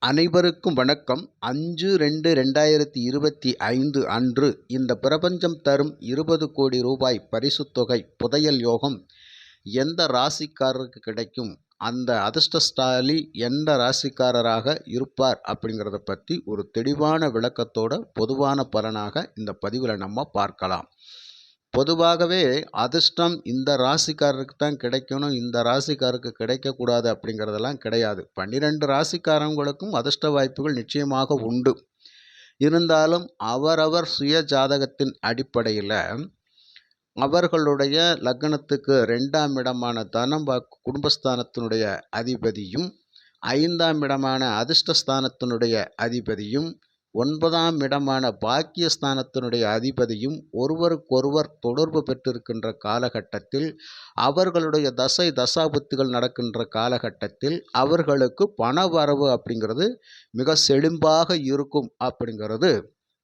அனைவருக்கும் வணக்கம். 5/2/2025 அன்று இந்த பிரபஞ்சம் தரும் 20 கோடி ரூபாய் பரிசுத் தொகை புதையல் யோகம் எந்த ராசிக்காரருக்கு கிடைக்கும், அந்த அதிர்ஷ்டசாலி எந்த ராசிக்காரராக இருப்பார் அப்படிங்கிறத பற்றி ஒரு தெளிவான விளக்கத்தோட பொதுவான பலனாக இந்த பதிவில் நம்ம பார்க்கலாம். பொதுவாகவே அதிர்ஷ்டம் இந்த ராசிக்காரருக்கு தான் கிடைக்கணும், இந்த ராசிக்காரருக்கு கிடைக்கக்கூடாது அப்படிங்கிறதெல்லாம் கிடையாது. 12 ராசிக்காரங்களுக்கும் அதிர்ஷ்ட வாய்ப்புகள் நிச்சயமாக உண்டு. இருந்தாலும் அவரவர் சுய ஜாதகத்தின் அடிப்படையில் அவர்களுடைய லக்னத்துக்கு 2ஆம் இடமான தனம் குடும்பஸ்தானத்தினுடைய அதிபதியும், 5ஆம் இடமான அதிர்ஷ்டஸ்தானத்தினுடைய அதிபதியும், 9ஆம் இடமான பாக்கியஸ்தானத்தினுடைய அதிபதியும் ஒருவருக்கொருவர் தொடர்பு பெற்றிருக்கின்ற காலகட்டத்தில், அவர்களுடைய தசை தசாபுத்திகள் நடக்கின்ற காலகட்டத்தில் அவர்களுக்கு பண வரவு அப்படிங்கிறது மிக செழிம்பாக இருக்கும் அப்படிங்கிறது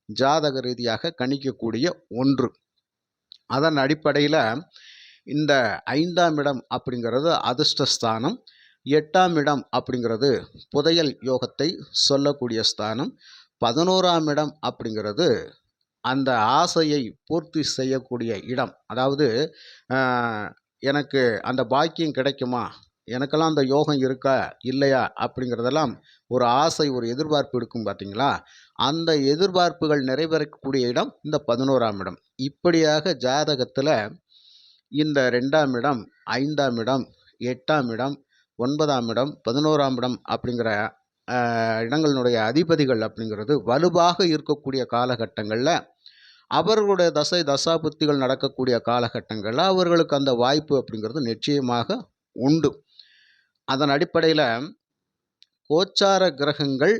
ஜாதக ரீதியாக கணிக்கக்கூடிய ஒன்று. அதன் அடிப்படையில் இந்த 5ஆம் இடம் அப்படிங்கிறது அதிர்ஷ்டஸ்தானம், 8ஆம் இடம் அப்படிங்கிறது புதையல் யோகத்தை சொல்லக்கூடிய ஸ்தானம், 11ஆம் இடம் அப்படிங்கிறது அந்த ஆசையை பூர்த்தி செய்யக்கூடிய இடம். அதாவது எனக்கு அந்த பாக்கியம் கிடைக்குமா, எனக்கெல்லாம் அந்த யோகம் இருக்கா இல்லையா அப்படிங்கிறதெல்லாம் ஒரு ஆசை, ஒரு எதிர்பார்ப்பு இருக்கும் பார்த்தீங்களா, அந்த எதிர்பார்ப்புகள் நிறைவேறக்கூடிய இடம் இந்த 11ஆம் இடம். இப்படியாக ஜாதகத்தில் இந்த 2ஆம் இடம், 5ஆம் இடம், 8ஆம் இடம், 9ஆம் இடம், 11ஆம் இடம் அப்படிங்கிற இடங்களினுடைய அதிபதிகள் அப்படிங்கிறது வலுவாக இருக்கக்கூடிய காலகட்டங்களில், அவர்களுடைய தசை தசாபுத்திகள் நடக்கக்கூடிய காலகட்டங்களில் அவர்களுக்கு அந்த வாய்ப்பு அப்படிங்கிறது நிச்சயமாக உண்டு. அதன் அடிப்படையில் கோச்சார கிரகங்கள்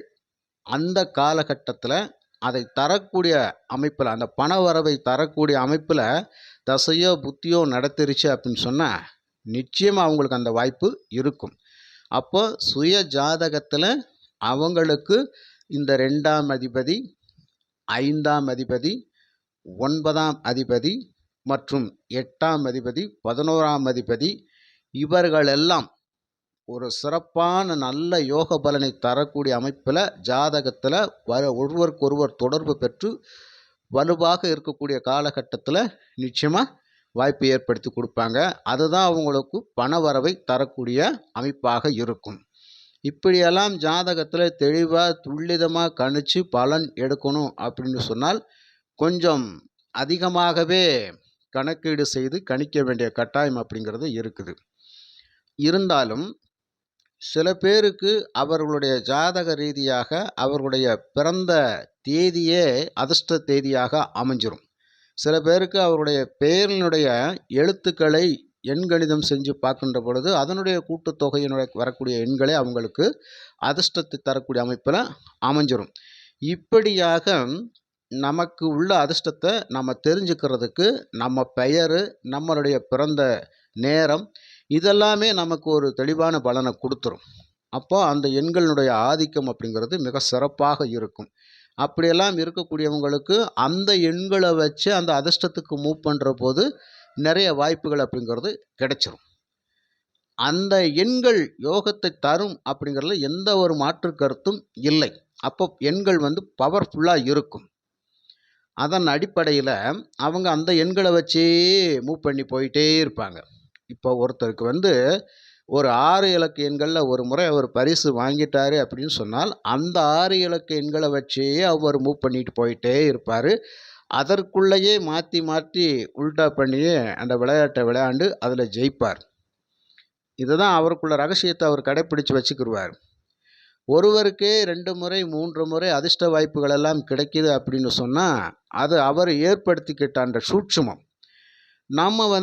அந்த காலகட்டத்தில் அதை தரக்கூடிய அமைப்பில், அந்த பண வரவை தரக்கூடிய அமைப்பில் தசையோ புத்தியோ நடத்திருச்சு அப்படின்னு சொன்னால் நிச்சயமாக அவங்களுக்கு அந்த வாய்ப்பு இருக்கும். அப்போ சுய ஜாதகத்தில் அவங்களுக்கு இந்த 2ஆம் அதிபதி, 5ஆம் அதிபதி, 9ஆம் அதிபதி மற்றும் 8ஆம் அதிபதி, 11ஆம் அதிபதி இவர்களெல்லாம் ஒரு சிறப்பான நல்ல யோக பலனை தரக்கூடிய அமைப்பில் ஜாதகத்தில் ஒருவருக்கொருவர் தொடர்பு பெற்று வலுவாக இருக்கக்கூடிய காலகட்டத்தில் நிச்சயமாக வாய்ப்பு ஏற்படுத்தி கொடுப்பாங்க. அதுதான் அவங்களுக்கு பண வரவை தரக்கூடிய அமைப்பாக இருக்கும். இப்படியெல்லாம் ஜாதகத்தில் தெளிவாக துல்லிதமாக கணிச்சு பலன் எடுக்கணும் அப்படின்னு சொன்னால் கொஞ்சம் அதிகமாகவே கணக்கீடு செய்து கணிக்க வேண்டிய கட்டாயம் அப்படிங்கிறது இருக்குது. இருந்தாலும் சில பேருக்கு அவர்களுடைய ஜாதக ரீதியாக அவர்களுடைய பிறந்த தேதியே அதிர்ஷ்ட தேதியாக அமைஞ்சிரும். சில பேருக்கு அவருடைய பெயரினுடைய எழுத்துக்களை எண்கணிதம் செஞ்சு பார்க்கின்ற பொழுது அதனுடைய கூட்டுத்தொகையினுடைய வரக்கூடிய எண்களே அவங்களுக்கு அதிர்ஷ்டத்தை தரக்கூடிய அமைப்பில் அமைஞ்சிரும். இப்படியாக நமக்கு உள்ள அதிர்ஷ்டத்தை நம்ம தெரிஞ்சுக்கிறதுக்கு நம்ம பெயர், நம்மளுடைய பிறந்த நேரம் இதெல்லாமே நமக்கு ஒரு தெளிவான பலனை கொடுத்துரும். அப்போ அந்த எண்களினுடைய ஆதிக்கம் அப்படிங்கிறது மிக சிறப்பாக இருக்கும். அப்படியெல்லாம் இருக்கக்கூடியவங்களுக்கு அந்த எண்களை வச்சு அந்த அதிர்ஷ்டத்துக்கு மூவ் பண்ணுற போது நிறைய வாய்ப்புகள் அப்படிங்கிறது கிடைச்சிரும். அந்த எண்கள் யோகத்தை தரும் அப்படிங்கிறதுல எந்த ஒரு மாற்று கருத்தும் இல்லை. அப்போ எண்கள் பவர்ஃபுல்லாக இருக்கும். அதன் அடிப்படையில் அவங்க அந்த எண்களை வச்சே மூவ் பண்ணி போயிட்டே இருப்பாங்க. இப்போ ஒருத்தருக்கு ஒரு 6 இலக்க எண்களில் ஒரு முறை அவர் பரிசு வாங்கிட்டாரு அப்படின்னு சொன்னால் அந்த 6 இலக்க எண்களை வச்சே அவர் மூவ் பண்ணிட்டு போயிட்டே இருப்பார். அதற்குள்ளேயே மாற்றி மாற்றி உல்டா பண்ணியே அந்த விளையாட்டை விளையாண்டு அதில் ஜெயிப்பார். இதுதான் அவருக்குள்ள ரகசியத்தை அவர் கடைப்பிடிச்சு வச்சுக்கிடுவார். ஒருவருக்கே 2 முறை 3 முறை அதிர்ஷ்ட வாய்ப்புகள் எல்லாம் கிடைக்கிது அப்படின்னு சொன்னால் அது அவர் ஏற்படுத்திக்கிட்ட சூட்சுமம். நம்ம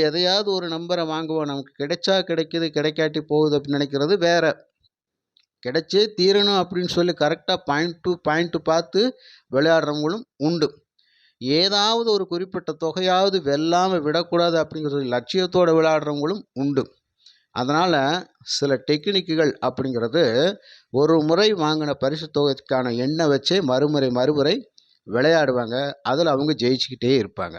எதையாவது ஒரு நம்பரை வாங்குவோம், நமக்கு கிடைச்சா கிடைக்கிது, கிடைக்காட்டி போகுது அப்படின்னு நினைக்கிறது வேற. கிடைச்சே தீரணும் அப்படின்னு சொல்லி கரெக்டாக பாயிண்ட் டு பாயிண்ட் பார்த்து விளையாடுறவங்களும் உண்டு. ஏதாவது ஒரு குறிப்பிட்ட தொகையாவது வெல்லாமல் விடக்கூடாது அப்படிங்கிற லட்சியத்தோடு விளையாடுறவங்களும் உண்டு. அதனால் சில டெக்னிக்குகள் அப்படிங்கிறது ஒரு முறை வாங்கின பரிசு தொகைக்கான எண்ணை வச்சே மறுமுறை விளையாடுவாங்க. அதில் அவங்க ஜெயிச்சுக்கிட்டே இருப்பாங்க.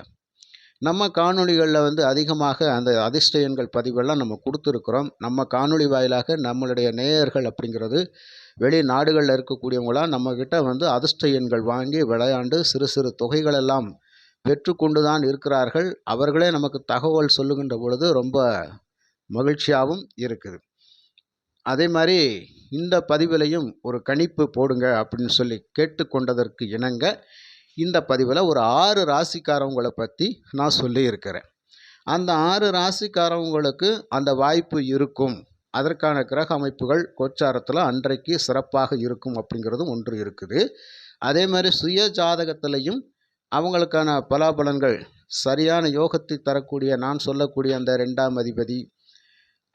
நம்ம காணொளிகளில் அதிகமாக அந்த அதிர்ஷ்ட எண்கள் பதிவெல்லாம் நம்ம கொடுத்துருக்குறோம். நம்ம காணொளி வாயிலாக நம்மளுடைய நேயர்கள் அப்படிங்கிறது வெளிநாடுகளில் இருக்கக்கூடியவங்களாம் நம்மக்கிட்ட வந்து அதிர்ஷ்ட எண்கள் வாங்கி விளையாண்டு சிறு சிறு தொகைகளெல்லாம் பெற்றுக்கொண்டு தான் இருக்கிறார்கள். அவர்களே நமக்கு தகவல் சொல்லுகின்ற பொழுது ரொம்ப மகிழ்ச்சியாகவும் இருக்குது. அதே மாதிரி இந்த பதிவிலையும் ஒரு கணிப்பு போடுங்க அப்படின்னு சொல்லி கேட்டுக்கொண்டதற்கு இணங்க இந்த பதிவில் ஒரு 6 ராசிக்காரவங்களை பற்றி நான் சொல்லியிருக்கிறேன். அந்த 6 ராசிக்காரவங்களுக்கு அந்த வாய்ப்பு இருக்கும், அதற்கான கிரக அமைப்புகள் கோச்சாரத்தில் அன்றைக்கு சிறப்பாக இருக்கும் அப்படிங்கிறதும் ஒன்று இருக்குது. அதே மாதிரி சுய ஜாதகத்திலையும் அவங்களுக்கான பலாபலன்கள் சரியான யோகத்தை தரக்கூடிய நான் சொல்லக்கூடிய அந்த 2ஆம் அதிபதி,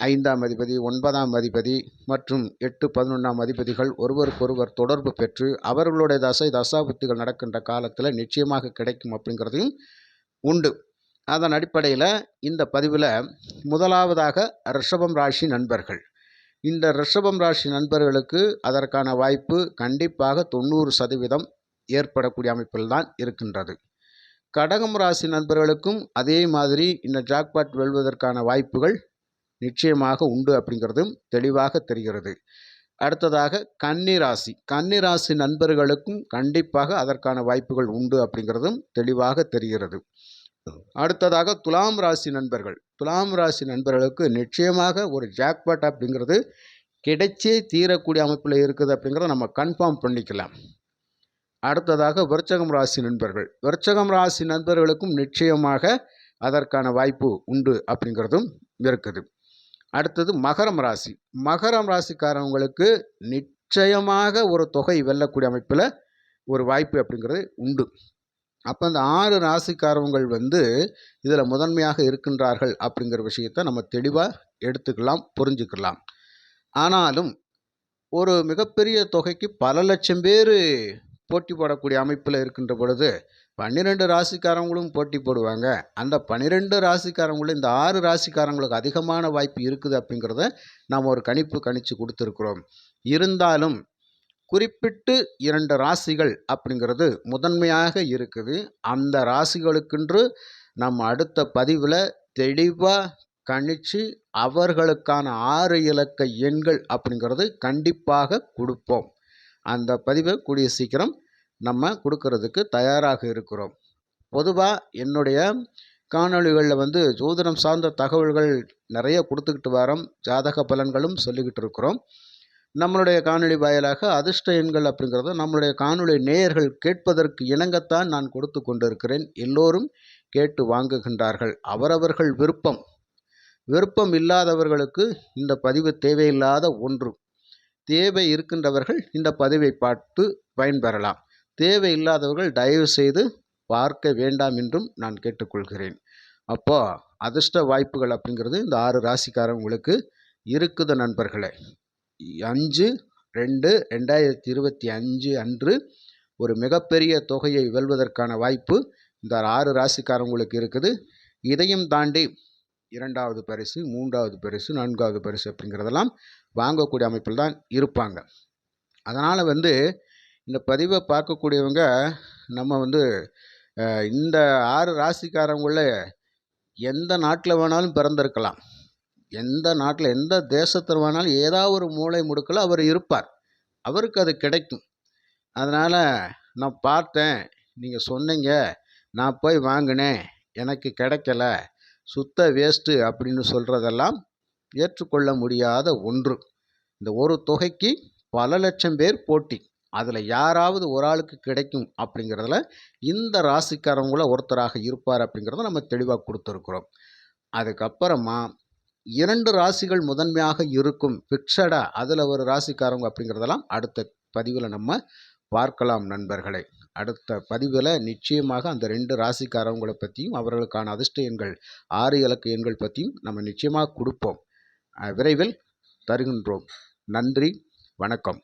5ஆம் அதிபதி, 9ஆம் அதிபதி மற்றும் 8, 11ஆம் அதிபதிகள் ஒருவருக்கொருவர் தொடர்பு பெற்று அவர்களுடைய தசாபுத்திகள் நடக்கின்ற காலத்தில் நிச்சயமாக கிடைக்கும் அப்படிங்கிறதையும் உண்டு. அதன் அடிப்படையில் இந்த பதிவில் முதலாவதாக ரிஷபம் ராசி நண்பர்கள். இந்த ரிஷபம் ராசி நண்பர்களுக்கு அதற்கான வாய்ப்பு கண்டிப்பாக 90% ஏற்படக்கூடிய அமைப்பில் தான் இருக்கின்றது. கடகம் ராசி நண்பர்களுக்கும் அதே மாதிரி இந்த ஜாக்பாட் வெல்வதற்கான வாய்ப்புகள் நிச்சயமாக உண்டு அப்படிங்கிறதும் தெளிவாக தெரிகிறது. அடுத்ததாக கன்னிராசி நண்பர்களுக்கும் கண்டிப்பாக அதற்கான வாய்ப்புகள் உண்டு அப்படிங்கிறதும் தெளிவாக தெரிகிறது. அடுத்ததாக துலாம் ராசி நண்பர்களுக்கு நிச்சயமாக ஒரு ஜாக்பாட் அப்படிங்கிறது கிடைச்சே தீரக்கூடிய அமைப்பில் இருக்குது அப்படிங்கிறத நம்ம கன்ஃபார்ம் பண்ணிக்கலாம். அடுத்ததாக விருச்சகம் ராசி நண்பர்களுக்கும் நிச்சயமாக அதற்கான வாய்ப்பு உண்டு அப்படிங்கிறதும் இருக்குது. அடுத்தது மகரம் ராசிக்காரவங்களுக்கு நிச்சயமாக ஒரு தொகை வெல்லக்கூடிய அமைப்பில் ஒரு வாய்ப்பு அப்படிங்கிறது உண்டு. அப்போ இந்த 6 ராசிக்காரவங்கள் வந்து இதில் முதன்மையாக இருக்கின்றார்கள் அப்படிங்கிற விஷயத்தை நம்ம தெளிவாக எடுத்துக்கலாம், புரிஞ்சுக்கலாம். ஆனாலும் ஒரு மிகப்பெரிய தொகைக்கு பல லட்சம் பேர் போட்டி போடக்கூடிய அமைப்பில் இருக்கின்ற பொழுது 12 ராசிக்காரங்களும் போட்டி போடுவாங்க. அந்த 12 ராசிக்காரங்களும் இந்த 6 ராசிக்காரங்களுக்கு அதிகமான வாய்ப்பு இருக்குது அப்படிங்கிறத நாம் ஒரு கணிச்சு கொடுத்துருக்குறோம். இருந்தாலும் குறிப்பிட்டு 2 ராசிகள் அப்படிங்கிறது முதன்மையாக இருக்குது. அந்த ராசிகளுக்கென்று நம்ம அடுத்த பதிவில் தெளிவாக கணிச்சு அவர்களுக்கான 6 இலக்க எண்கள் அப்படிங்கிறது கண்டிப்பாக கொடுப்போம். அந்த பதிவை கூடிய சீக்கிரம் நம்ம கொடுக்கறதுக்கு தயாராக இருக்கிறோம். பொதுவாக என்னுடைய காணொளிகளில் வந்து ஜோதிடம் சார்ந்த தகவல்கள் நிறைய கொடுத்துக்கிட்டு வரோம், ஜாதக பலன்களும் சொல்லிக்கிட்டு இருக்கிறோம். நம்மளுடைய காணொளி வாயிலாக அதிர்ஷ்ட எண்கள் அப்படிங்கிறத நம்மளுடைய காணொளி நேயர்கள் கேட்பதற்கு இணங்கத்தான் நான் கொடுத்து கொண்டு இருக்கிறேன். எல்லோரும் கேட்டு வாங்குகின்றார்கள். அவரவர்கள் விருப்பம் இல்லாதவர்களுக்கு இந்த பதிவு தேவையில்லாத ஒன்று. தேவை இருக்கின்றவர்கள் இந்த பதிவை பார்த்து பயன்பெறலாம். தேவை இல்லாதவர்கள் தயவு செய்து பார்க்க வேண்டாம் என்றும் நான் கேட்டுக்கொள்கிறேன். அப்போ அதிர்ஷ்ட வாய்ப்புகள் அப்படிங்கிறது இந்த 6 ராசிக்காரங்களுக்கு இருக்குது நண்பர்களே. 5/2/2025 அன்று ஒரு மிகப்பெரிய தொகையை வெல்வதற்கான வாய்ப்பு இந்த 6 ராசிக்காரங்களுக்கு இருக்குது. இதையும் தாண்டி 2வது பரிசு, 3வது பரிசு, 4வது பரிசு அப்படிங்கிறதெல்லாம் வாங்கக்கூடிய அமைப்பில் தான் இருப்பாங்க. அதனால் வந்து இந்த பதிவை பார்க்கக்கூடியவங்க நம்ம வந்து இந்த 6 ராசிக்காரங்களில் எந்த நாட்டில் வேணாலும் பிறந்திருக்கலாம், எந்த நாட்டில் எந்த தேசத்தில் வேணாலும் ஏதாவது ஒரு மூலை முடுக்கில் அவர் இருப்பார். அவருக்கு அது கிடைக்கும். அதனால் நான் பார்த்தேன், நீங்கள் சொன்னீங்க, நான் போய் வாங்கினேன், எனக்கு கிடைக்கல, சுத்த வேஸ்ட்டு அப்படின்னு சொல்கிறதெல்லாம் ஏற்றுக்கொள்ள முடியாத ஒன்று. இந்த ஒரு தொகைக்கு பல லட்சம் பேர் போட்டி. அதில் யாராவது ஒரு ஆளுக்கு கிடைக்கும் அப்படிங்கிறதுல இந்த ராசிக்காரங்கள ஒருத்தராக இருப்பார் அப்படிங்கிறத நம்ம தெளிவாக கொடுத்துருக்குறோம். அதுக்கப்புறமா 2 ராசிகள் முதன்மையாக இருக்கும் ஃபிக்ஸடாக, அதில் ஒரு ராசிக்காரங்க அப்படிங்கிறதெல்லாம் அடுத்த பதிவில் நம்ம பார்க்கலாம் நண்பர்களே. அடுத்த பதிவில் நிச்சயமாக அந்த 2 ராசிக்காரவங்களை பற்றியும் அவர்களுக்கான அதிர்ஷ்ட எண்கள் 6 இலக்க எண்கள் பற்றியும் நம்ம நிச்சயமாக கொடுப்போம். விரைவில் தருகின்றோம். நன்றி, வணக்கம்.